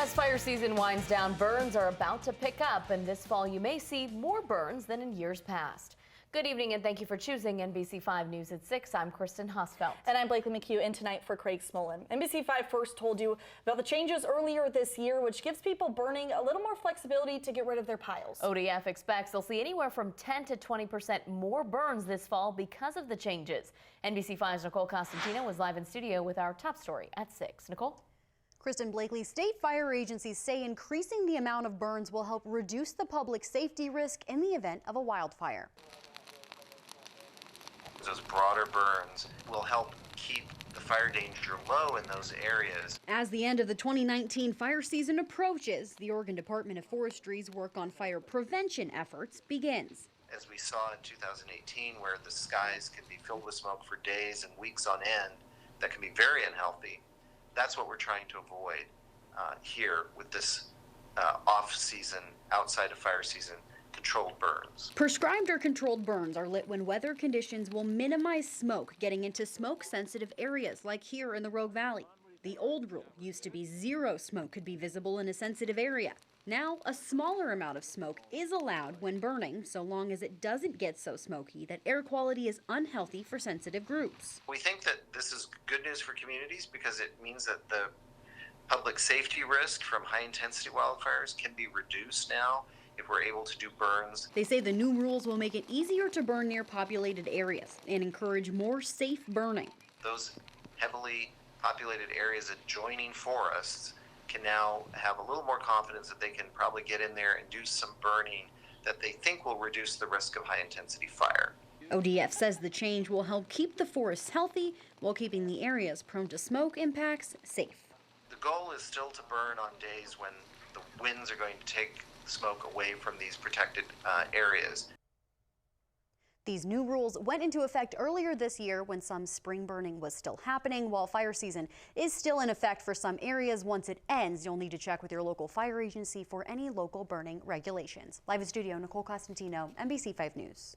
As fire season winds down, burns are about to pick up, and this fall you may see more burns than in years past. Good evening and thank you for choosing NBC5 News at 6. I'm Kristen Hosfeld. And I'm Blakely McHugh, in tonight for Craig Smolin. NBC5 first told you about the changes earlier this year, which gives people burning a little more flexibility to get rid of their piles. ODF expects they'll see anywhere from 10 to 20% more burns this fall because of the changes. NBC5's Nicole Costantino was live in studio with our top story at 6. Nicole? Kristen, Blakely, state fire agencies say increasing the amount of burns will help reduce the public safety risk in the event of a wildfire. Those broader burns will help keep the fire danger low in those areas. As the end of the 2019 fire season approaches, the Oregon Department of Forestry's work on fire prevention efforts begins. As we saw in 2018, where the skies can be filled with smoke for days and weeks on end, that can be very unhealthy. That's what we're trying to avoid here with this off-season, outside of fire season, controlled burns. Prescribed or controlled burns are lit when weather conditions will minimize smoke getting into smoke-sensitive areas like here in the Rogue Valley. The old rule used to be zero smoke could be visible in a sensitive area. Now, a smaller amount of smoke is allowed when burning, so long as it doesn't get so smoky that air quality is unhealthy for sensitive groups. We think that this is good news for communities because it means that the public safety risk from high-intensity wildfires can be reduced now if we're able to do burns. They say the new rules will make it easier to burn near populated areas and encourage more safe burning. Those heavily populated areas adjoining forests can now have a little more confidence that they can probably get in there and do some burning that they think will reduce the risk of high-intensity fire. ODF says the change will help keep the forests healthy while keeping the areas prone to smoke impacts safe. The goal is still to burn on days when the winds are going to take smoke away from these protected areas. These new rules went into effect earlier this year when some spring burning was still happening, while fire season is still in effect for some areas. Once it ends, you'll need to check with your local fire agency for any local burning regulations. Live in studio, Nicole Costantino, NBC5 News.